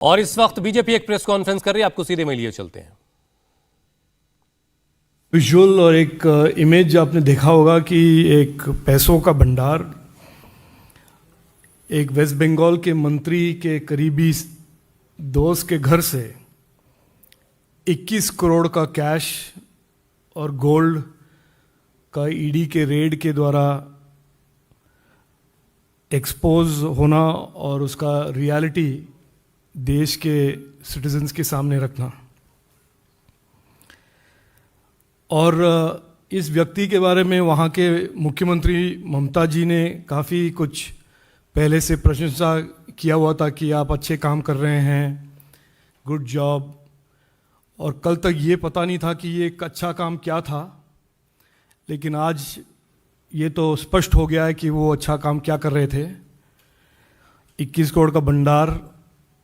और इस वक्त बीजेपी एक प्रेस कॉन्फ्रेंस कर रही है, आपको सीधे में लिए चलते हैं। विजुअल और एक इमेज आपने देखा होगा कि एक पैसों का भंडार एक वेस्ट बंगाल के मंत्री के करीबी दोस्त के घर से 21 करोड़ का कैश और गोल्ड का ईडी के रेड के द्वारा एक्सपोज होना और उसका रियलिटी देश के सिटीजन्स के सामने रखना। और इस व्यक्ति के बारे में वहाँ के मुख्यमंत्री ममता जी ने काफ़ी कुछ पहले से प्रशंसा किया हुआ था कि आप अच्छे काम कर रहे हैं, गुड जॉब। और कल तक ये पता नहीं था कि ये एक अच्छा काम क्या था, लेकिन आज ये तो स्पष्ट हो गया है कि वो अच्छा काम क्या कर रहे थे। 21 करोड़ का भंडार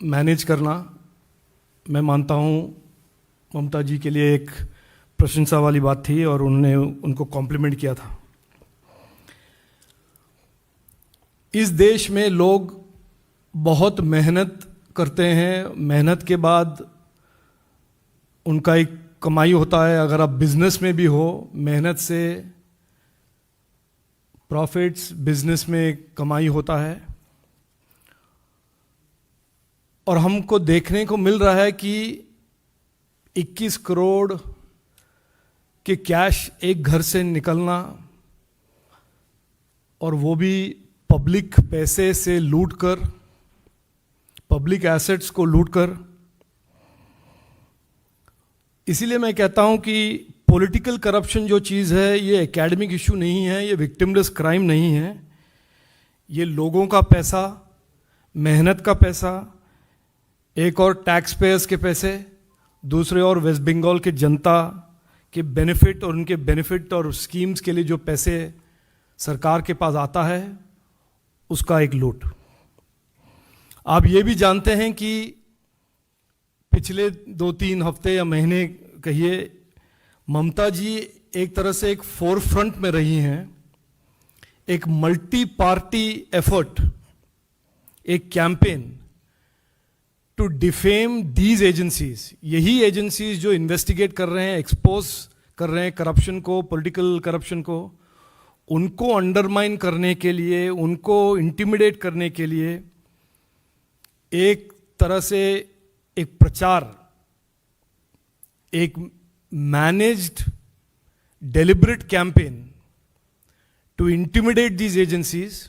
मैनेज करना, मैं मानता हूँ ममता जी के लिए एक प्रशंसा वाली बात थी और उन्होंने उनको कॉम्प्लीमेंट किया था। इस देश में लोग बहुत मेहनत करते हैं, मेहनत के बाद उनका एक कमाई होता है। अगर आप बिजनेस में भी हो, मेहनत से प्रॉफिट्स, बिजनेस में कमाई होता है। और हमको देखने को मिल रहा है कि 21 करोड़ के कैश एक घर से निकलना, और वो भी पब्लिक पैसे से लूटकर, पब्लिक एसेट्स को लूटकर। इसीलिए मैं कहता हूं कि पॉलिटिकल करप्शन जो चीज़ है, ये एकेडमिक इशू नहीं है, ये विक्टिमलेस क्राइम नहीं है। ये लोगों का पैसा, मेहनत का पैसा, एक और टैक्स पेयर्स के पैसे, दूसरे और वेस्ट बंगाल के जनता के बेनिफिट और उनके बेनिफिट और स्कीम्स के लिए जो पैसे सरकार के पास आता है, उसका एक लूट। आप ये भी जानते हैं कि पिछले 2-3 हफ्ते या महीने कहिए, ममता जी एक तरह से एक फोरफ्रंट में रही हैं। एक मल्टी पार्टी एफर्ट, एक campaign to defame these agencies. यही एजेंसीज जो इन्वेस्टिगेट कर रहे हैं, एक्सपोज कर रहे हैं करप्शन को, पॉलिटिकल करप्शन को, उनको अंडरमाइन करने के लिए, उनको इंटिमिडेट करने के लिए एक तरह से एक प्रचार, एक managed deliberate campaign to intimidate these agencies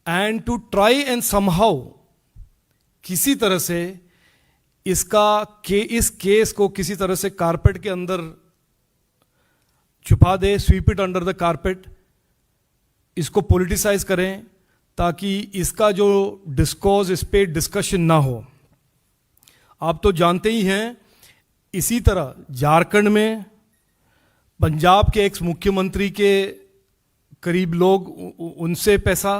and to try and somehow किसी तरह से इस केस को किसी तरह से कारपेट के अंदर छुपा दे, sweep it under the carpet, इसको पॉलिटिसाइज करें ताकि इसका जो डिस्कोर्स, इस पे डिस्कशन ना हो। आप तो जानते ही हैं, इसी तरह झारखंड में पंजाब के एक्स मुख्यमंत्री के करीब लोग, उनसे पैसा,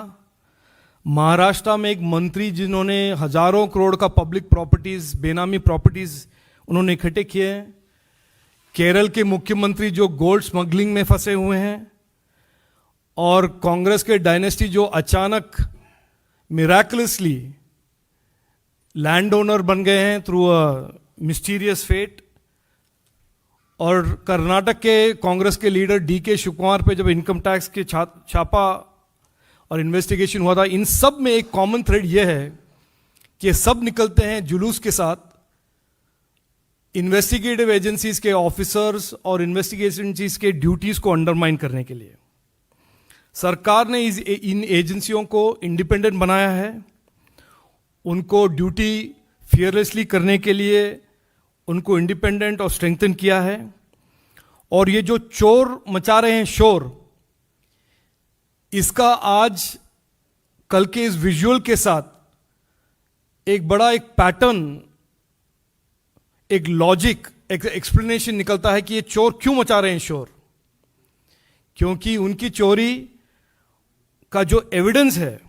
महाराष्ट्र में एक मंत्री जिन्होंने हजारों करोड़ का पब्लिक प्रॉपर्टीज, बेनामी प्रॉपर्टीज उन्होंने इकट्ठे किए हैं, केरल के मुख्यमंत्री जो गोल्ड स्मगलिंग में फंसे हुए हैं, और कांग्रेस के डायनेस्टी जो अचानक मिराकुलसली लैंड ओनर बन गए हैं थ्रू अ मिस्टीरियस फेट, और कर्नाटक के कांग्रेस के लीडर DK शिवकुमार पे जब इनकम टैक्स के छापा और इन्वेस्टिगेशन हुआ था। इन सब में एक कॉमन थ्रेड यह है कि ये सब निकलते हैं जुलूस के साथ इन्वेस्टिगेटिव एजेंसीज के ऑफिसर्स और इन्वेस्टिगेशन एजेंसीज के ड्यूटीज को अंडरमाइन करने के लिए। सरकार ने इन एजेंसियों को इंडिपेंडेंट बनाया है, उनको ड्यूटी फियरलेसली करने के लिए उनको इंडिपेंडेंट और स्ट्रेंथन किया है। और ये जो चोर मचा रहे हैं शोर, इसका आज कल के इस विजुअल के साथ एक बड़ा एक पैटर्न, एक लॉजिक, एक एक्सप्लेनेशन निकलता है कि ये चोर क्यों मचा रहे हैं शोर। क्योंकि उनकी चोरी का जो एविडेंस है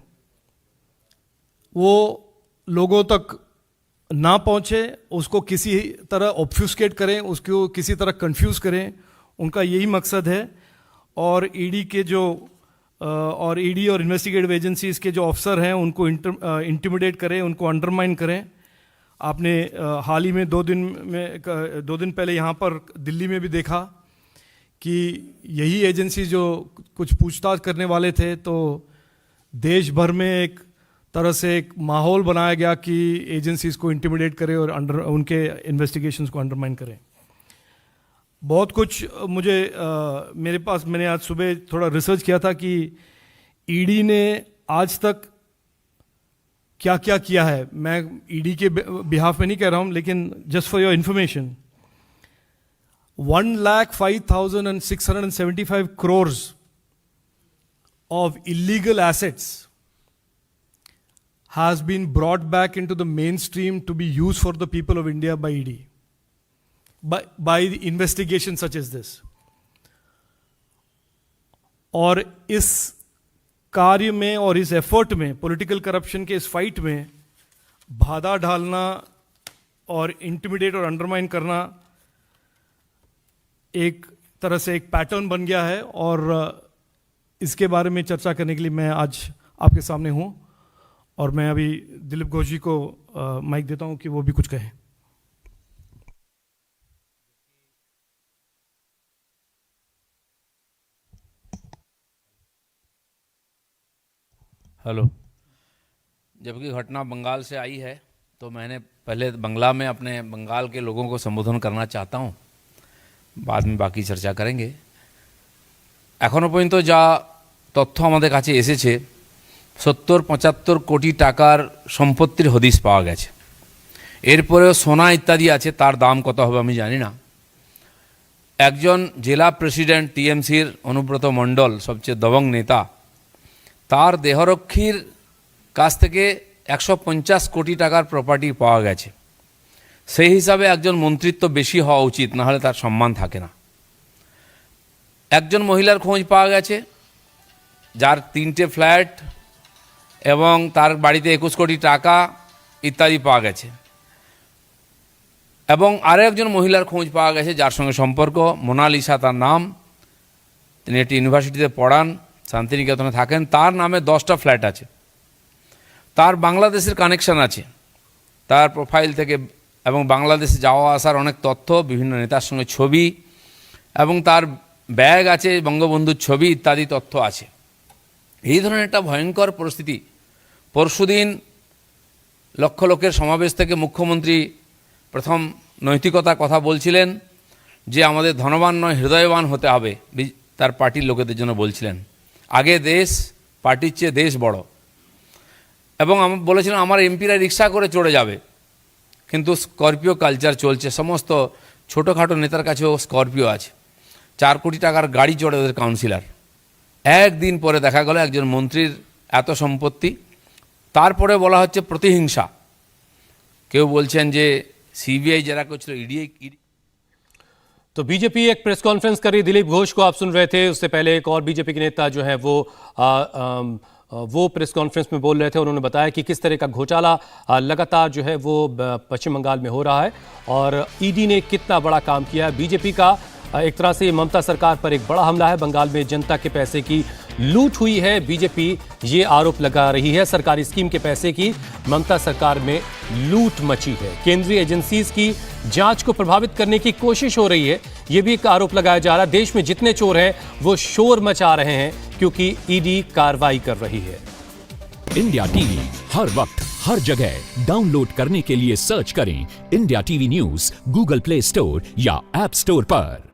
वो लोगों तक ना पहुंचे, उसको किसी तरह ऑब्फ्यूस्केट करें, उसको किसी तरह कंफ्यूज करें, उनका यही मकसद है। और ईडी के जो और ईडी और इन्वेस्टिगेटिव एजेंसीज के जो ऑफिसर हैं उनको इंटिमिडेट करें, उनको अंडरमाइन करें। आपने हाल ही में 2 दिन पहले यहाँ पर दिल्ली में भी देखा कि यही एजेंसी जो कुछ पूछताछ करने वाले थे, तो देश भर में एक तरह से एक माहौल बनाया गया कि एजेंसीज को इंटिमिडेट करें और उनके इन्वेस्टिगेशंस को अंडरमाइन करें। बहुत कुछ मुझे मेरे पास, मैंने आज सुबह थोड़ा रिसर्च किया था कि ईडी ने आज तक क्या क्या किया है। मैं ईडी के बिहाफ में नहीं कह रहा हूँ, लेकिन just for your information, 1,05,675 crores of illegal assets has been brought back into the mainstream to be used for the people of India by ED, by the investigation such as this. और इस कार्य में और इस effort में, political corruption के इस fight में बाधा डालना और इंटिमिडेट और अंडरमाइन करना एक तरह से एक पैटर्न बन गया है। और इसके बारे में चर्चा करने के लिए मैं आज आपके सामने हूं, और मैं अभी दिलीप घोष जी को माइक देता हूं कि वो भी कुछ कहें। हेलो। जबकि घटना बंगाल से आई है तो मैंने पहले बांग्ला में अपने बंगाल के लोगों को संबोधन करना चाहता हूँ, बाद में बाकी चर्चा करेंगे। एखोनो पर्यन्त जा तथ्य आमादेर काछे एसेছে 70-75 कोटी टाकार सम्पत्तिर हदिस पाওয়া গেছে। एरपरेও सोना इत्यादि आछे, तार दाम कत होबे आमि जानि ना। एकजन जिला प्रेसिडेंट टीएमसीर अनुब्रत मंडल, सबचेये दबंग नेता, तार देहरक्षीर काछ थेके 150 कोटी टाकार प्रपार्टी पाওয়া গেছে। সেই হিসাবে একজন মন্ত্রিত্ব বেশি হওয়া উচিত, না হলে তার সম্মান থাকে না। একজন মহিলার খোঁজ পাওয়া গেছে যার 3টে ফ্ল্যাট এবং তার বাড়িতে 21 কোটি টাকা ইত্যাদি পাওয়া গেছে। এবং আরেকজন মহিলার খোঁজ পাওয়া গেছে যার সঙ্গে সম্পর্ক, মোনালিসা তার নাম, তিনি একটি ইউনিভার্সিটিতে পড়ান, শান্তিনিকেতনে থাকেন, তার নামে 10টা ফ্ল্যাট আছে। তার বাংলাদেশের কানেকশন আছে, তার প্রোফাইল থেকে এবং বাংলাদেশে যাওয়া আসার অনেক তথ্য, বিভিন্ন নেতার সঙ্গে ছবি, এবং তার ব্যাগ আছে, বঙ্গবন্ধুর ছবি ইত্যাদি তথ্য আছে। এই ধরনের একটা ভয়ঙ্কর পরিস্থিতি। পরশুদিন লক্ষ লোকের সমাবেশ থেকে মুখ্যমন্ত্রী প্রথম নৈতিকতার কথা বলছিলেন যে আমাদের ধনবান নয় হৃদয়বান হতে হবে, তার পার্টির লোকেদের জন্য বলছিলেন। আগে দেশ, পার্টির চেয়ে দেশ বড়। এবং আমি বলেছিলাম আমার এমপিরা রিক্সা করে চড়ে যাবে, কিন্তু স্করপিও কালচার চলছে। সমস্ত ছোটোখাটো নেতার কাছেও স্করপিও আছে। 4 কোটি টাকার গাড়ি চড়ে ওদের কাউন্সিলর। একদিন পরে দেখা গেল একজন মন্ত্রীর এত সম্পত্তি। তারপরে বলা হচ্ছে প্রতিহিংসা। কেউ বলছেন যে সিবিআই যারা করছিল ইডি। तो बीजेपी एक प्रेस कॉन्फ्रेंस कर रही, दिलीप घोष को आप सुन रहे थे। उससे पहले एक और बीजेपी के नेता जो है वो प्रेस कॉन्फ्रेंस में बोल रहे थे। उन्होंने बताया कि किस तरह का घोटाला लगातार जो है वो पश्चिम बंगाल में हो रहा है और ईडी ने कितना बड़ा काम किया है। बीजेपी का एक तरह से ममता सरकार पर एक बड़ा हमला है। बंगाल में जनता के पैसे की लूट हुई है, बीजेपी ये आरोप लगा रही है। सरकारी स्कीम के पैसे की ममता सरकार में लूट मची है। केंद्रीय एजेंसीज की जांच को प्रभावित करने की कोशिश हो रही है, ये भी एक आरोप लगाया जा रहा है। देश में जितने चोर हैं वो शोर मचा रहे हैं क्योंकि ईडी कार्रवाई कर रही है। इंडिया टीवी हर वक्त हर जगह डाउनलोड करने के लिए सर्च करें India TV news Google play store या ऐप स्टोर पर।